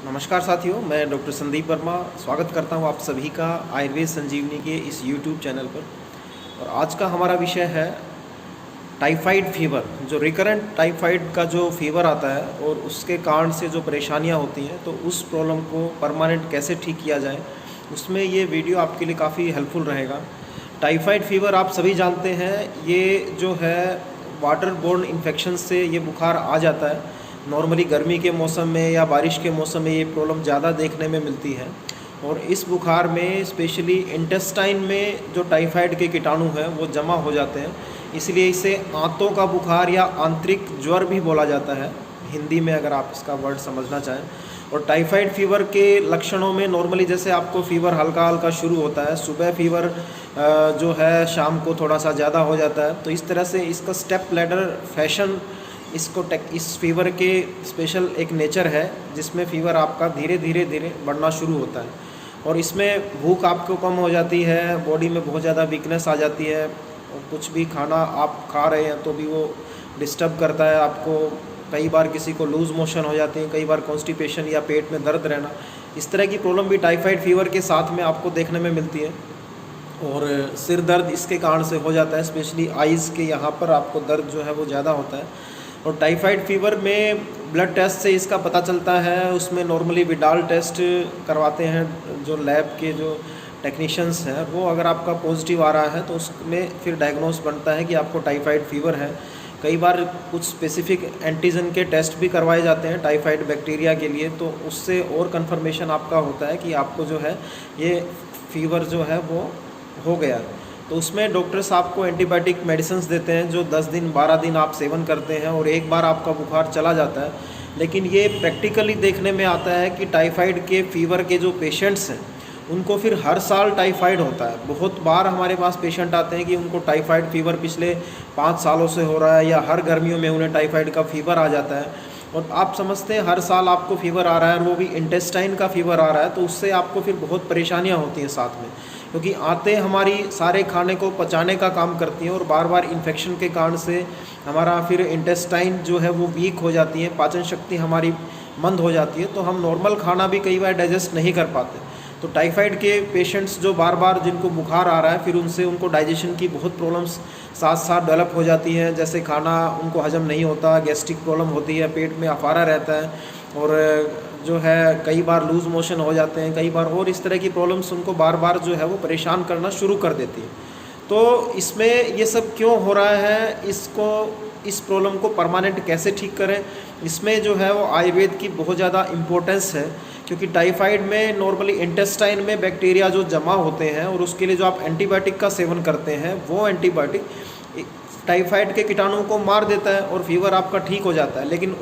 नमस्कार साथियों, मैं डॉक्टर संदीप वर्मा स्वागत करता हूं आप सभी का आयुर्वेद संजीवनी के इस यूट्यूब चैनल पर। और आज का हमारा विषय है टाइफाइड फीवर। जो रिकरेंट टाइफाइड का जो फीवर आता है और उसके कारण से जो परेशानियां होती हैं, तो उस प्रॉब्लम को परमानेंट कैसे ठीक किया जाए, उसमें ये वीडियो आपके लिए काफ़ी हेल्पफुल रहेगा। टाइफाइड फीवर आप सभी जानते हैं, ये जो है वाटर बोर्न इन्फेक्शन से ये बुखार आ जाता है। नॉर्मली गर्मी के मौसम में या बारिश के मौसम में ये प्रॉब्लम ज़्यादा देखने में मिलती है। और इस बुखार में स्पेशली इंटेस्टाइन में जो टाइफाइड के कीटाणु हैं वो जमा हो जाते हैं, इसलिए इसे आंतों का बुखार या आंतरिक ज्वर भी बोला जाता है हिंदी में, अगर आप इसका वर्ड समझना चाहें। और टाइफाइड फीवर के लक्षणों में नॉर्मली जैसे आपको फीवर हल्का हल्का शुरू होता है, सुबह फीवर जो है शाम को थोड़ा सा ज़्यादा हो जाता है। तो इस तरह से इसका स्टेप लैडर फैशन इस फीवर के स्पेशल एक नेचर है, जिसमें फीवर आपका धीरे धीरे बढ़ना शुरू होता है। और इसमें भूख आपको कम हो जाती है, बॉडी में बहुत ज़्यादा वीकनेस आ जाती है, और कुछ भी खाना आप खा रहे हैं तो भी वो डिस्टर्ब करता है आपको। कई बार किसी को लूज़ मोशन हो जाती है, कई बार कॉन्स्टिपेशन या पेट में दर्द रहना, इस तरह की प्रॉब्लम भी टाइफाइड फीवर के साथ में आपको देखने में मिलती है। और सिर दर्द इसके कारण से हो जाता है, स्पेशली आइज़ के यहाँ पर आपको दर्द जो है वो ज़्यादा होता है। और टाइफाइड फीवर में ब्लड टेस्ट से इसका पता चलता है। उसमें नॉर्मली विडाल टेस्ट करवाते हैं जो लैब के जो टेक्नीशियंस हैं, वो अगर आपका पॉजिटिव आ रहा है तो उसमें फिर डायग्नोस बनता है कि आपको टाइफाइड फीवर है। कई बार कुछ स्पेसिफिक एंटीजन के टेस्ट भी करवाए जाते हैं टाइफाइड बैक्टीरिया के लिए, तो उससे और कंफर्मेशन आपका होता है कि आपको जो है ये फीवर जो है वो हो गया। तो उसमें डॉक्टर्स आपको एंटीबायोटिक मेडिसिन देते हैं जो 10 दिन 12 दिन आप सेवन करते हैं और एक बार आपका बुखार चला जाता है। लेकिन ये प्रैक्टिकली देखने में आता है कि टाइफाइड के फीवर के जो पेशेंट्स हैं उनको फिर हर साल टाइफाइड होता है। बहुत बार हमारे पास पेशेंट आते हैं कि उनको टाइफाइड फीवर पिछले 5 सालों से हो रहा है, या हर गर्मियों में उन्हें टाइफाइड का फीवर आ जाता है। और आप समझते हैं हर साल आपको फीवर आ रहा है और वो भी इंटेस्टाइन का फीवर आ रहा है, तो उससे आपको फिर बहुत परेशानियां होती हैं साथ में, क्योंकि आंतें हमारी सारे खाने को पचाने का काम करती हैं और बार बार इन्फेक्शन के कारण से हमारा फिर इंटेस्टाइन जो है वो वीक हो जाती है, पाचन शक्ति हमारी मंद हो जाती है, तो हम नॉर्मल खाना भी कई बार डाइजेस्ट नहीं कर पाते। तो टाइफाइड के पेशेंट्स जो बार बार जिनको बुखार आ रहा है, फिर उनको डाइजेशन की बहुत प्रॉब्लम्स साथ साथ डेवलप हो जाती हैं। जैसे खाना उनको हजम नहीं होता, गैस्ट्रिक प्रॉब्लम होती है, पेट में अफारा रहता है, और जो है कई बार लूज़ मोशन हो जाते हैं, कई बार और इस तरह की प्रॉब्लम्स उनको बार बार जो है वो परेशान करना शुरू कर देती है। तो इसमें ये सब क्यों हो रहा है, इस प्रॉब्लम को परमानेंट कैसे ठीक करें, इसमें जो है वो आयुर्वेद की बहुत ज़्यादा इम्पोर्टेंस है। क्योंकि टाइफाइड में नॉर्मली इंटेस्टाइन में बैक्टीरिया जो जमा होते हैं, और उसके लिए जो आप एंटीबायोटिक का सेवन करते हैं, वो एंटीबायोटिक टाइफाइड के कीटाणुओं को मार देता है और फीवर आपका ठीक हो जाता है। लेकिन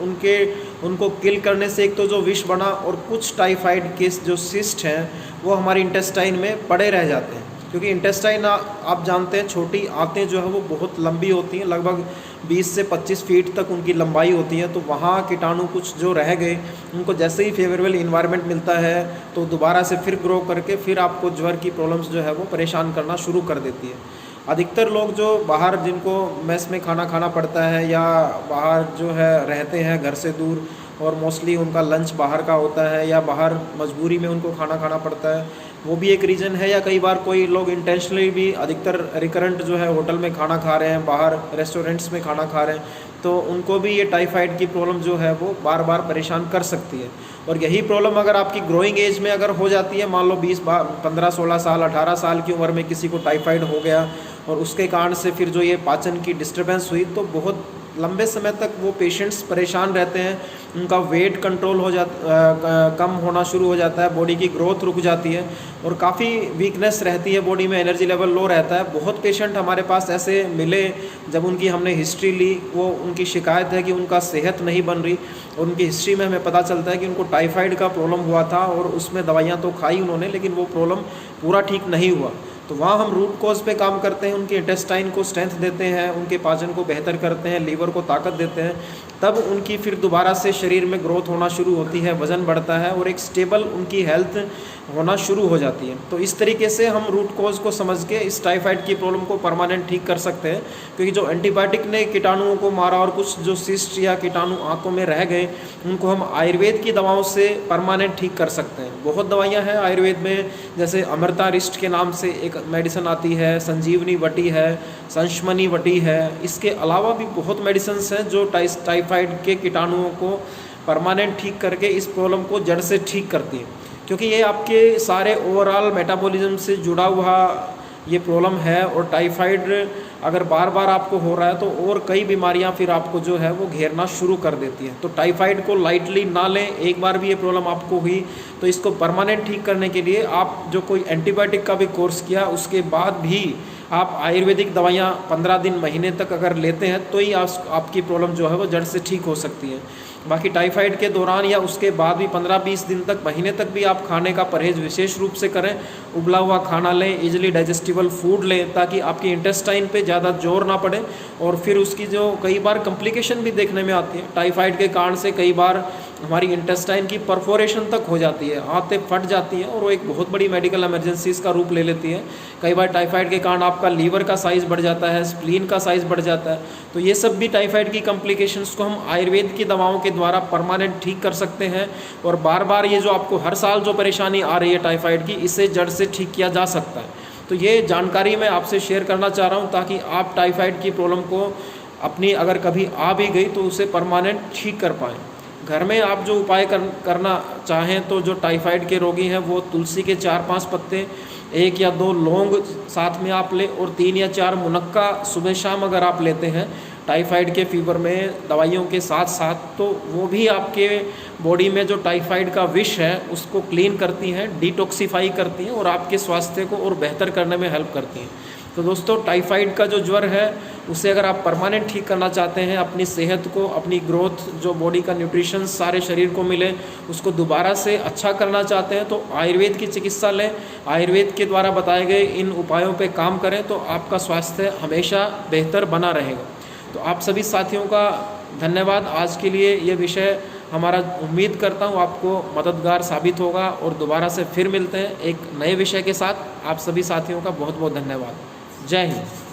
उनको किल करने से एक तो जो विष बना, और कुछ टाइफाइड के जो सिस्ट हैं वो हमारे इंटेस्टाइन में पड़े रह जाते हैं। क्योंकि इंटेस्टाइन आप जानते हैं, छोटी आंतें जो है वो बहुत लंबी होती हैं, लगभग 20 से 25 फीट तक उनकी लंबाई होती है। तो वहाँ कीटाणु कुछ जो रह गए, उनको जैसे ही फेवरेबल इन्वायरमेंट मिलता है तो दोबारा से फिर ग्रो करके फिर आपको ज्वर की प्रॉब्लम्स जो है वो परेशान करना शुरू कर देती है। अधिकतर लोग जो बाहर, जिनको मेस में खाना खाना पड़ता है या बाहर जो है रहते हैं घर से दूर, और मोस्टली उनका लंच बाहर का होता है या बाहर मजबूरी में उनको खाना खाना पड़ता है, वो भी एक रीज़न है। या कई बार कोई लोग इंटेंशनली भी, अधिकतर रिकरेंट जो है होटल में खाना खा रहे हैं, बाहर रेस्टोरेंट्स में खाना खा रहे हैं, तो उनको भी ये टाइफाइड की प्रॉब्लम जो है वो बार बार परेशान कर सकती है। और यही प्रॉब्लम अगर आपकी ग्रोइंग एज में अगर हो जाती है, मान लो 15 16 साल 18 साल की उम्र में किसी को टाइफाइड हो गया, और उसके कारण से फिर जो ये पाचन की डिस्टर्बेंस हुई, तो बहुत लंबे समय तक वो पेशेंट्स परेशान रहते हैं। उनका वेट कंट्रोल हो कम होना शुरू हो जाता है, बॉडी की ग्रोथ रुक जाती है, और काफ़ी वीकनेस रहती है बॉडी में, एनर्जी लेवल लो रहता है। बहुत पेशेंट हमारे पास ऐसे मिले, जब उनकी हमने हिस्ट्री ली, वो उनकी शिकायत है कि उनका सेहत नहीं बन रही, और उनकी हिस्ट्री में हमें पता चलता है कि उनको टाइफाइड का प्रॉब्लम हुआ था, और उसमें दवाइयाँ तो खाई उन्होंने, लेकिन वो प्रॉब्लम पूरा ठीक नहीं हुआ। तो वहाँ हम रूट कॉज पे काम करते हैं, उनके इंटेस्टाइन को स्ट्रेंथ देते हैं, उनके पाचन को बेहतर करते हैं, लीवर को ताकत देते हैं, तब उनकी फिर दोबारा से शरीर में ग्रोथ होना शुरू होती है, वज़न बढ़ता है और एक स्टेबल उनकी हेल्थ होना शुरू हो जाती है। तो इस तरीके से हम रूट कॉज को समझ के इस टाइफाइड की प्रॉब्लम को परमानेंट ठीक कर सकते हैं, क्योंकि जो एंटीबायोटिक ने कीटाणुओं को मारा और कुछ जो सिस्ट या कीटाणु आंतों में रह गए उनको हम आयुर्वेद की दवाओं से परमानेंट ठीक कर सकते हैं। बहुत दवाइयाँ हैं आयुर्वेद में, जैसे अमृता रिस्ट के नाम से एक मेडिसिन आती है, संजीवनी वटी है, संशमनी वटी है। इसके अलावा भी बहुत मेडिसिन्स हैं जो टाइफाइड के कीटाणुओं को परमानेंट ठीक करके इस प्रॉब्लम को जड़ से ठीक करती है, क्योंकि ये आपके सारे ओवरऑल मेटाबॉलिज्म से जुड़ा हुआ ये प्रॉब्लम है। और टाइफाइड अगर बार बार आपको हो रहा है तो और कई बीमारियां फिर आपको जो है वो घेरना शुरू कर देती हैं। तो टाइफाइड को लाइटली ना लें। एक बार भी ये प्रॉब्लम आपको हुई तो इसको परमानेंट ठीक करने के लिए आप जो कोई एंटीबायोटिक का भी कोर्स किया उसके बाद भी आप आयुर्वेदिक दवाइयाँ 15 दिन महीने तक अगर लेते हैं तो ही आपकी प्रॉब्लम जो है वो जड़ से ठीक हो सकती है। बाकी टाइफाइड के दौरान या उसके बाद भी 15-20 दिन तक, महीने तक भी आप खाने का परहेज विशेष रूप से करें। उबला हुआ खाना लें, इजीली डाइजेस्टिबल फूड लें, ताकि आपकी इंटेस्टाइन पे ज़्यादा जोर ना पड़े। और फिर उसकी जो कई बार कॉम्प्लिकेशन भी देखने में आती है टाइफाइड के कारण से, कई बार हमारी इंटेस्टाइन की परफोरेशन तक हो जाती है, आंतें फट जाती हैं और वो एक बहुत बड़ी मेडिकल इमरजेंसीज का रूप ले लेती है। कई बार टाइफाइड के कारण आपका लीवर का साइज़ बढ़ जाता है, स्प्लीन का साइज़ बढ़ जाता है। तो ये सब भी टाइफाइड की कॉम्प्लिकेशंस को हम आयुर्वेद की दवाओं के द्वारा परमानेंट ठीक कर सकते हैं। और बार बार ये जो आपको हर साल जो परेशानी आ रही है टाइफाइड की, इसे जड़ से ठीक किया जा सकता है। तो ये जानकारी मैं आपसे शेयर करना चाह रहा हूँ ताकि आप टाइफाइड की प्रॉब्लम को अपनी अगर कभी आ भी गई तो उसे परमानेंट ठीक कर पाएँ। घर में आप जो उपाय करना चाहें तो जो टाइफाइड के रोगी हैं वो तुलसी के 4-5 पत्ते, 1 या 2 लौंग साथ में आप लें और 3 या 4 मुनक्का सुबह शाम अगर आप लेते हैं टाइफाइड के फीवर में दवाइयों के साथ साथ, तो वो भी आपके बॉडी में जो टाइफाइड का विष है उसको क्लीन करती हैं, डिटॉक्सिफाई करती हैं और आपके स्वास्थ्य को और बेहतर करने में हेल्प करती हैं। तो दोस्तों, टाइफाइड का जो ज्वर है उसे अगर आप परमानेंट ठीक करना चाहते हैं, अपनी सेहत को, अपनी ग्रोथ, जो बॉडी का न्यूट्रिशन सारे शरीर को मिले, उसको दोबारा से अच्छा करना चाहते हैं तो आयुर्वेद की चिकित्सा लें। आयुर्वेद के द्वारा बताए गए इन उपायों पे काम करें तो आपका स्वास्थ्य हमेशा बेहतर बना रहेगा। तो आप सभी साथियों का धन्यवाद। आज के लिए ये विषय हमारा, उम्मीद करता हूँ आपको मददगार साबित होगा और दोबारा से फिर मिलते हैं एक नए विषय के साथ। आप सभी साथियों का बहुत बहुत धन्यवाद। जय हिंद।